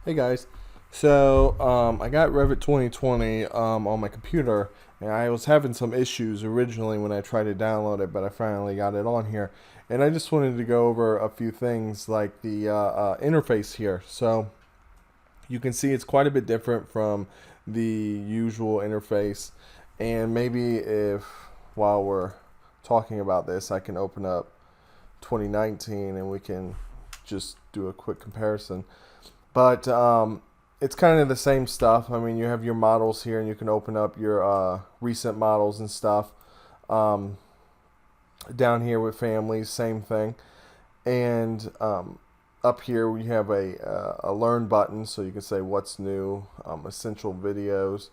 Hey guys, so I got Revit 2020 on my computer, and I was having some issues originally when I tried to download it, but I finally got it on here. And I just wanted to go over a few things like the interface here. So you can see it's quite a bit different from the usual interface. And maybe if while we're talking about this, I can open up 2019 and we can just do a quick comparison. But it's kind of the same stuff. I mean, you have your models here, and you can open up your recent models and stuff. Um, Down here with families, same thing. And up here we have a learn button, so you can say what's new, essential videos.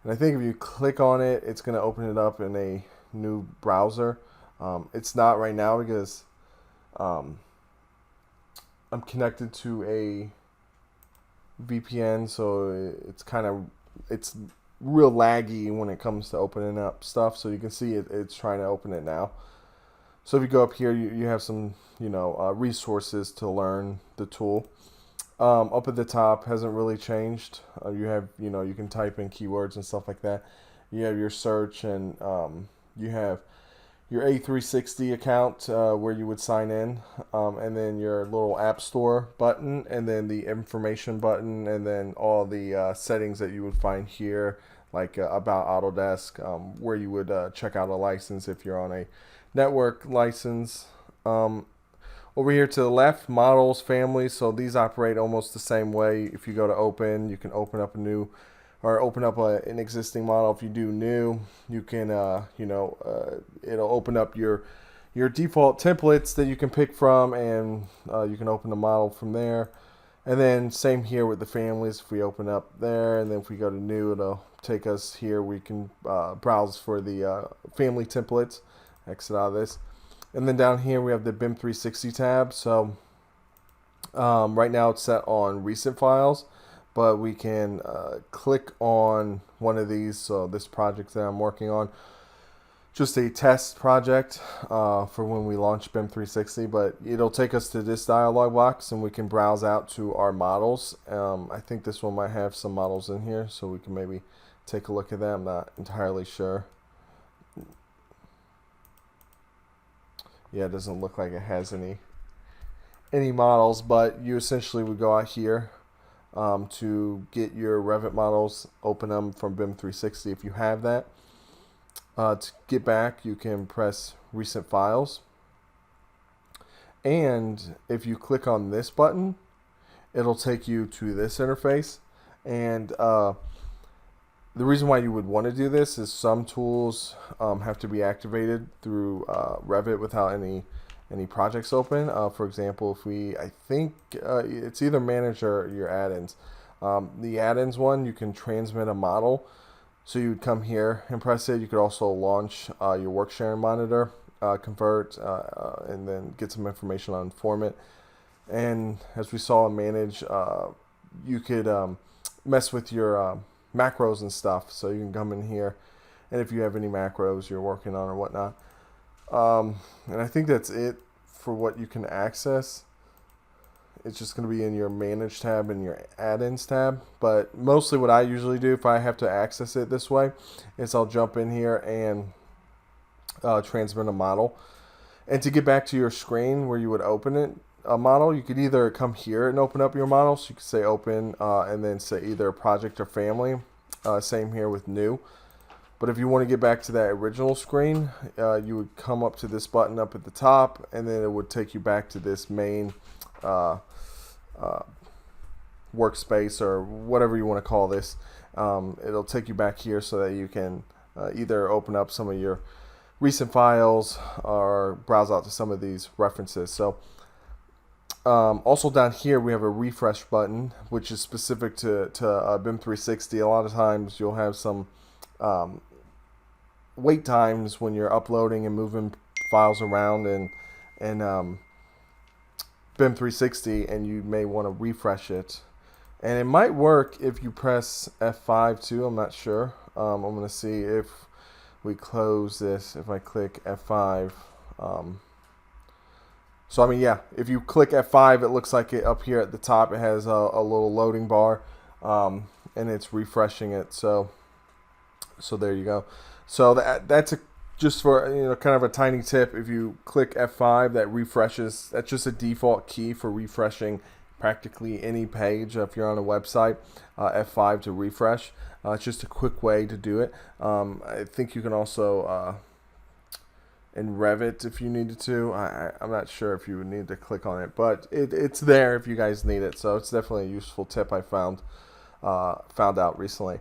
And I think if you click on it, it's going to open it up in a new browser. It's not right now because um, I'm connected to a VPN, so it's real laggy when it comes to opening up stuff. So you can see it's trying to open it now. So if you go up here, you have some resources to learn the tool. Up at the top hasn't really changed. You have you can type in keywords and stuff like that. You have your search and you have your A360 account where you would sign in, and then your little App Store button, and then the information button, and then all the settings that you would find here, like about Autodesk, where you would check out a license if you're on a network license. Um, Over here to the left, models, families. So these operate almost the same way. If you go to open, you can open up a new or open up an existing model. If you do new, you can, it'll open up your default templates that you can pick from, and you can open the model from there. And then same here with the families. If we open up there, and then if we go to new, it'll take us here. We can browse for the family templates. Exit out of this. And then down here we have the BIM 360 tab. So right now it's set on recent files, but we can click on one of these. So this project that I'm working on, just a test project for when we launch BIM 360, but it'll take us to this dialog box and we can browse out to our models. I think this one might have some models in here, so we can maybe take a look at that. I'm not entirely sure. Yeah, it doesn't look like it has any models, but you essentially would go out here to get your Revit models, open them from BIM 360 if you have that. To get back, you can press Recent Files. And if you click on this button, it'll take you to this interface. And the reason why you would want to do this is some tools have to be activated through Revit without any projects open. For example, I think it's either manage or your add-ins. The add-ins one, you can transmit a model. So you would come here and press it. You could also launch your work sharing monitor, convert, and then get some information on format. And as we saw in manage, you could mess with your macros and stuff. So you can come in here, and if you have any macros you're working on or whatnot. And I think that's it for what you can access. It's just going to be in your manage tab and your add-ins tab. But mostly what I usually do if I have to access it this way is I'll jump in here and transmit a model. And to get back to your screen where you would open it, a model, you could either come here and open up your model. So you could say open and then say either project or family. Same here with new. But if you want to get back to that original screen, you would come up to this button up at the top, and then it would take you back to this main workspace or whatever you want to call this. It'll take you back here so that you can either open up some of your recent files or browse out to some of these references. So also down here we have a refresh button, which is specific to BIM 360. A lot of times you'll have some wait times when you're uploading and moving files around and BIM 360, and you may want to refresh it. And it might work if you press F5 too. I'm not sure. I'm going to see if we close this. If I click F5. So I mean, yeah, if you click F5, it looks like it up here at the top. It has a little loading bar, and it's refreshing it. So there you go. So that's just for kind of a tiny tip. If you click F5, that refreshes. That's just a default key for refreshing practically any page. If you're on a website, F5 to refresh. It's just a quick way to do it. I think you can also in Revit if you needed to. I'm not sure if you would need to click on it, but it's there if you guys need it. So it's definitely a useful tip I found out recently.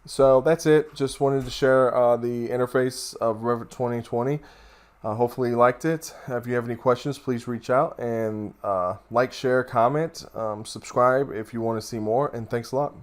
So that's it. Just wanted to share the interface of Revit 2020. Hopefully you liked it. If you have any questions, please reach out and like, share, comment, subscribe if you want to see more. And thanks a lot.